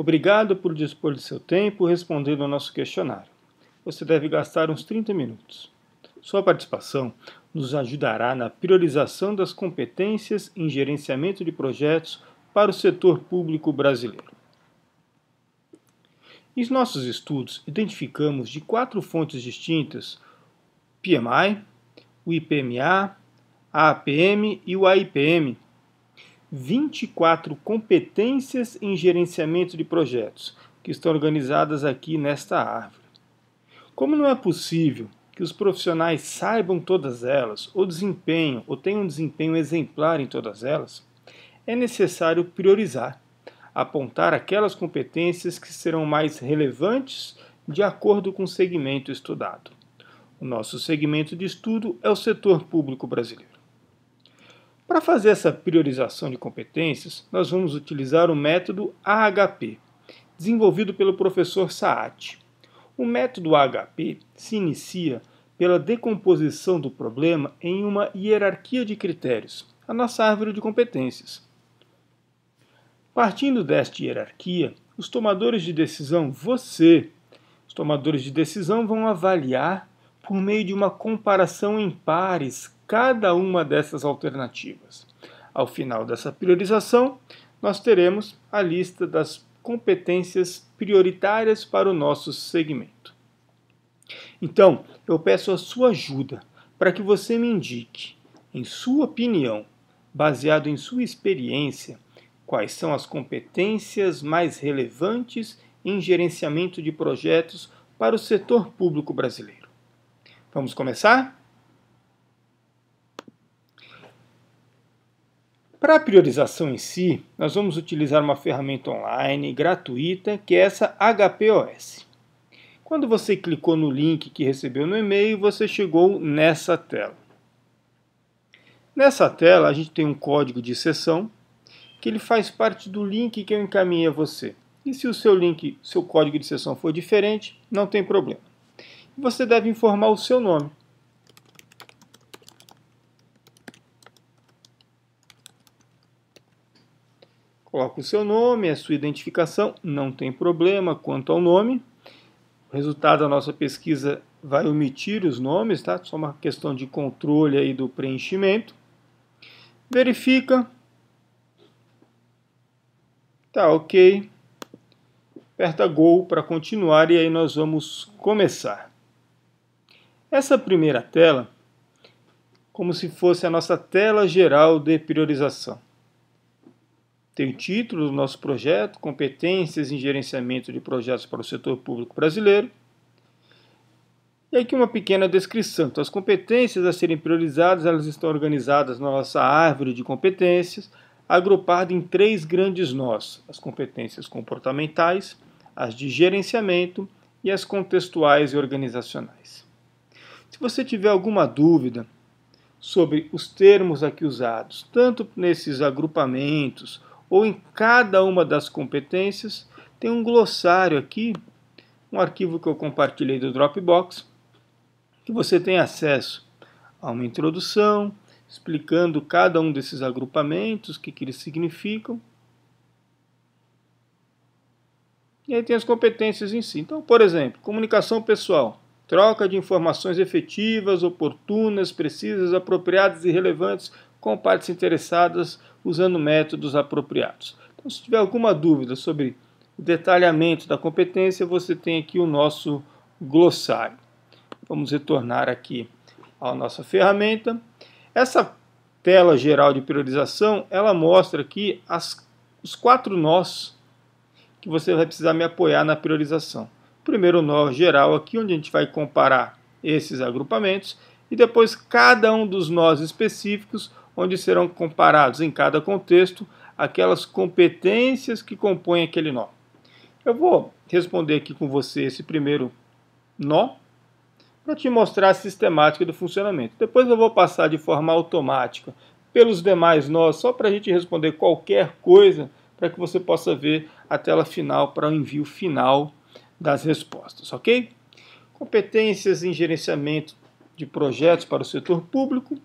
Obrigado por dispor de seu tempo respondendo ao nosso questionário. Você deve gastar uns 30 minutos. Sua participação nos ajudará na priorização das competências em gerenciamento de projetos para o setor público brasileiro. Em nossos estudos, identificamos de 4 fontes distintas o PMI, o IPMA, a APM e o AIPM, 24 competências em gerenciamento de projetos, que estão organizadas aqui nesta árvore. Como não é possível que os profissionais saibam todas elas, ou tenham um desempenho exemplar em todas elas, é necessário priorizar, apontar aquelas competências que serão mais relevantes de acordo com o segmento estudado. O nosso segmento de estudo é o setor público brasileiro. Para fazer essa priorização de competências, nós vamos utilizar o método AHP, desenvolvido pelo professor Saat. O método AHP se inicia pela decomposição do problema em uma hierarquia de critérios, a nossa árvore de competências. Partindo desta hierarquia, os tomadores de decisão, os tomadores de decisão vão avaliar, por meio de uma comparação em pares, cada uma dessas alternativas. Ao final dessa priorização, nós teremos a lista das competências prioritárias para o nosso segmento. Então, eu peço a sua ajuda para que você me indique, em sua opinião, baseado em sua experiência, quais são as competências mais relevantes em gerenciamento de projetos para o setor público brasileiro. Vamos começar? Para a priorização em si, nós vamos utilizar uma ferramenta online gratuita, que é essa HPOS. Quando você clicou no link que recebeu no e-mail, você chegou nessa tela. Nessa tela, a gente tem um código de sessão, que ele faz parte do link que eu encaminhei a você. E se o seu código de sessão for diferente, não tem problema. Você deve informar o seu nome. Coloca o seu nome, a sua identificação, não tem problema quanto ao nome. O resultado da nossa pesquisa vai omitir os nomes, tá? Só uma questão de controle aí do preenchimento. Verifica. Tá ok. Aperta Go para continuar e aí nós vamos começar. Essa primeira tela, como se fosse a nossa tela geral de priorização. Tem o título do nosso projeto, Competências em Gerenciamento de Projetos para o Setor Público Brasileiro. E aqui uma pequena descrição. Então, as competências a serem priorizadas, elas estão organizadas na nossa árvore de competências, agrupada em 3 grandes nós: as competências comportamentais, as de gerenciamento e as contextuais e organizacionais. Se você tiver alguma dúvida sobre os termos aqui usados, tanto nesses agrupamentos ou em cada uma das competências, tem um glossário aqui, um arquivo que eu compartilhei do Dropbox, que você tem acesso a uma introdução, explicando cada um desses agrupamentos, o que eles significam. E aí tem as competências em si. Então, por exemplo, comunicação pessoal, troca de informações efetivas, oportunas, precisas, apropriadas e relevantes com partes interessadas usando métodos apropriados. Então, se tiver alguma dúvida sobre o detalhamento da competência, você tem aqui o nosso glossário. Vamos retornar aqui à nossa ferramenta. Essa tela geral de priorização, ela mostra aqui os 4 nós que você vai precisar me apoiar na priorização. Primeiro nó geral aqui, onde a gente vai comparar esses agrupamentos, e depois cada um dos nós específicos, onde serão comparados em cada contexto aquelas competências que compõem aquele nó. Eu vou responder aqui com você esse primeiro nó, para te mostrar a sistemática do funcionamento. Depois eu vou passar de forma automática pelos demais nós, só para a gente responder qualquer coisa, para que você possa ver a tela final para o envio final das respostas, ok? Competências em gerenciamento de projetos para o setor público.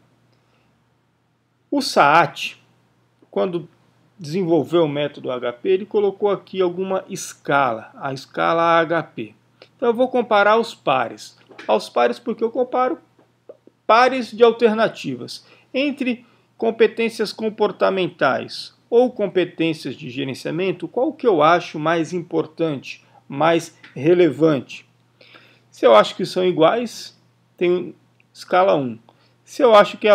O SAAT, quando desenvolveu o método HP, ele colocou aqui alguma escala, a escala HP. Então eu vou comparar os pares. Aos pares porque eu comparo pares de alternativas entre competências comportamentais ou competências de gerenciamento, qual que eu acho mais importante, mais relevante? Se eu acho que são iguais, tem escala 1. Se eu acho que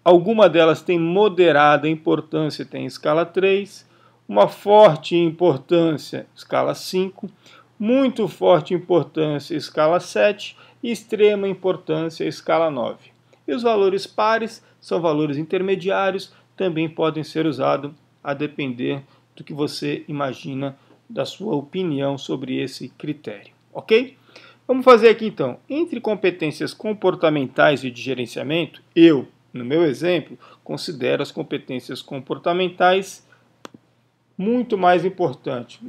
alguma delas tem moderada importância, tem escala 3. Uma forte importância, escala 5. Muito forte importância, escala 7. E extrema importância, escala 9. E os valores pares são valores intermediários, também podem ser usados a depender do que você imagina, da sua opinião sobre esse critério, ok? Vamos fazer aqui então, entre competências comportamentais e de gerenciamento, eu, no meu exemplo, considero as competências comportamentais mais importantes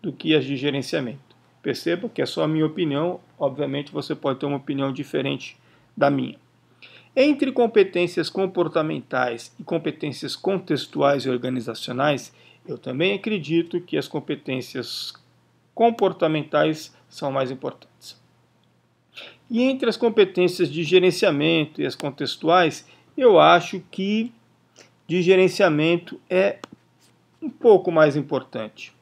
do que as de gerenciamento. Perceba que é só a minha opinião, obviamente você pode ter uma opinião diferente da minha. Entre competências comportamentais e competências contextuais e organizacionais, eu também acredito que as competências comportamentais são mais importantes. E entre as competências de gerenciamento e as contextuais, eu acho que de gerenciamento é um pouco mais importante.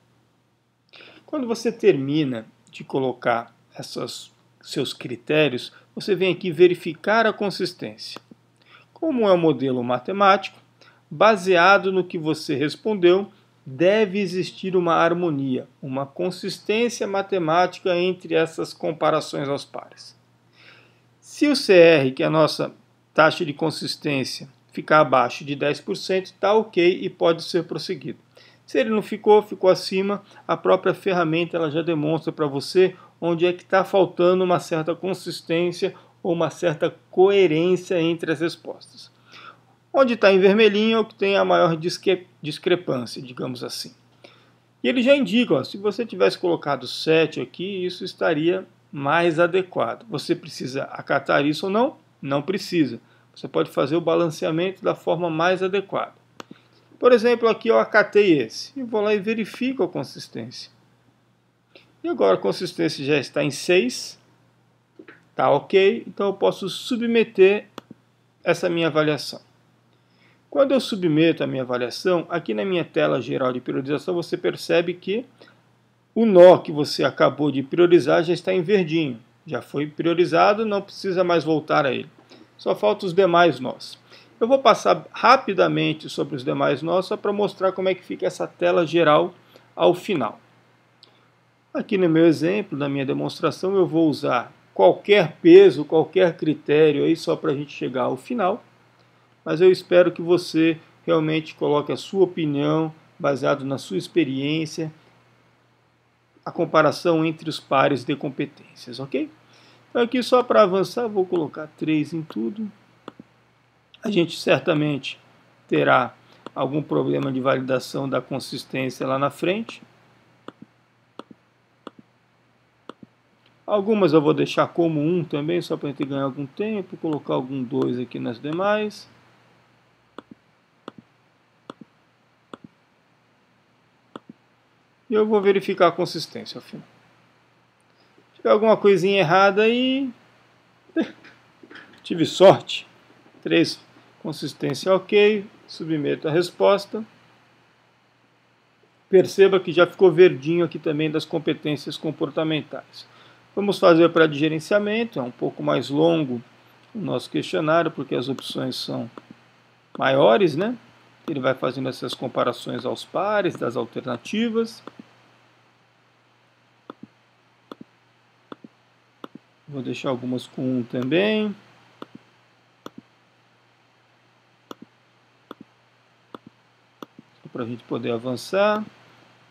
Quando você termina de colocar seus critérios, você vem aqui verificar a consistência. Como é um modelo matemático, baseado no que você respondeu, deve existir uma harmonia, uma consistência matemática entre essas comparações aos pares. Se o CR, que é a nossa taxa de consistência, ficar abaixo de 10%, está ok e pode ser prosseguido. Se ele não ficou acima, a própria ferramenta ela já demonstra para você onde é que está faltando uma certa consistência ou uma certa coerência entre as respostas. Onde está em vermelhinho é o que tem a maior discrepância, digamos assim. E ele já indica, se você tivesse colocado 7 aqui, isso estaria mais adequado. Você precisa acatar isso ou não? Não precisa. Você pode fazer o balanceamento da forma mais adequada. Por exemplo, aqui eu acatei esse. E vou lá e verifico a consistência. E agora a consistência já está em 6. Está ok. Então eu posso submeter essa minha avaliação. Quando eu submeto a minha avaliação, aqui na minha tela geral de priorização, você percebe que o nó que você acabou de priorizar já está em verdinho. Já foi priorizado, não precisa mais voltar a ele. Só faltam os demais nós. Eu vou passar rapidamente sobre os demais nós, só para mostrar como é que fica essa tela geral ao final. Aqui no meu exemplo, na minha demonstração, eu vou usar qualquer peso, qualquer critério aí só para a gente chegar ao final. Mas eu espero que você realmente coloque a sua opinião, baseado na sua experiência, a comparação entre os pares de competências, ok? Então aqui só para avançar, vou colocar 3 em tudo. A gente certamente terá algum problema de validação da consistência lá na frente. Algumas eu vou deixar como 1 também, só para a gente ganhar algum tempo, colocar algum 2 aqui nas demais. E eu vou verificar a consistência ao final. Se tiver alguma coisinha errada aí, tive sorte. 3, consistência ok, submeto a resposta. Perceba que já ficou verdinho aqui também das competências comportamentais. Vamos fazer para de gerenciamento, é um pouco mais longo o nosso questionário, porque as opções são maiores, né? Ele vai fazendo essas comparações aos pares, das alternativas. Vou deixar algumas com 1 também. Para a gente poder avançar,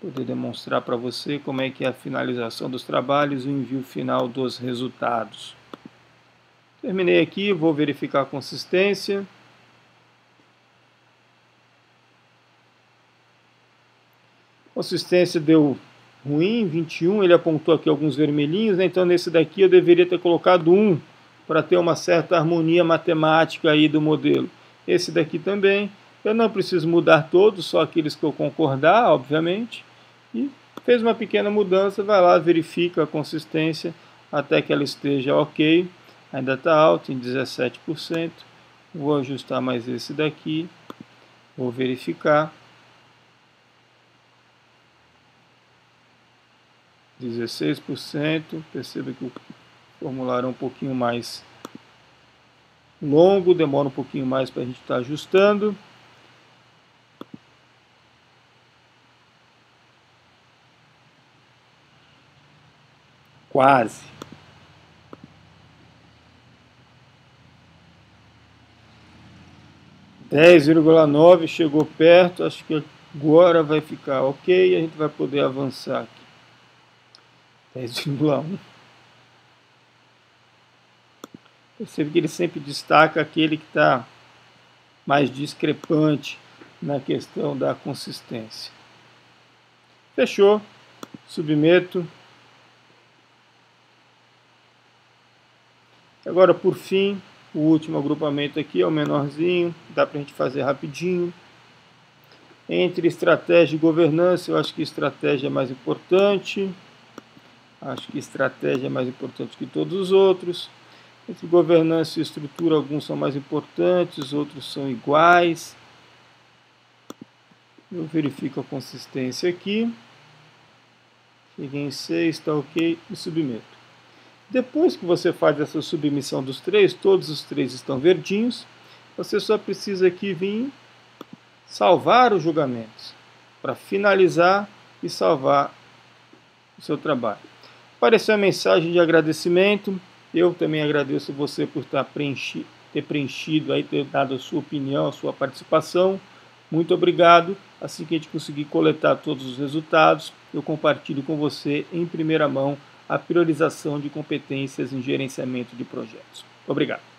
poder demonstrar para você como é que é a finalização dos trabalhos e o envio final dos resultados. Terminei aqui, vou verificar a consistência. Consistência deu ruim, 21, ele apontou aqui alguns vermelhinhos, né? Então nesse daqui eu deveria ter colocado 1 para ter uma certa harmonia matemática aí do modelo. Esse daqui também, Eu não preciso mudar todos, só aqueles que eu concordar, obviamente. E fez uma pequena mudança, vai lá, verifica a consistência até que ela esteja ok. Ainda está alto, em 17%. Vou ajustar mais esse daqui. Vou verificar. 16%. Perceba que o formulário é um pouquinho mais longo, demora um pouquinho mais para a gente estar ajustando. Quase. 10,9 chegou perto, acho que agora vai ficar ok e a gente vai poder avançar aqui. 10,1. Percebe que ele sempre destaca aquele que está mais discrepante na questão da consistência. Fechou. Submeto. Agora, por fim, o último agrupamento aqui é o menorzinho, dá para a gente fazer rapidinho. Entre estratégia e governança, eu acho que estratégia é mais importante. Acho que estratégia é mais importante que todos os outros. Entre governança e estrutura, alguns são mais importantes, outros são iguais. Eu verifico a consistência aqui. Cheguei em 6, está ok e submeto. Depois que você faz essa submissão dos três, todos os três estão verdinhos, você só precisa aqui vir salvar os julgamentos para finalizar e salvar o seu trabalho. Apareceu a mensagem de agradecimento. Eu também agradeço você por ter preenchido, aí, ter dado a sua opinião, a sua participação. Muito obrigado. Assim que a gente conseguir coletar todos os resultados, eu compartilho com você em primeira mão a priorização de competências em gerenciamento de projetos. Obrigado.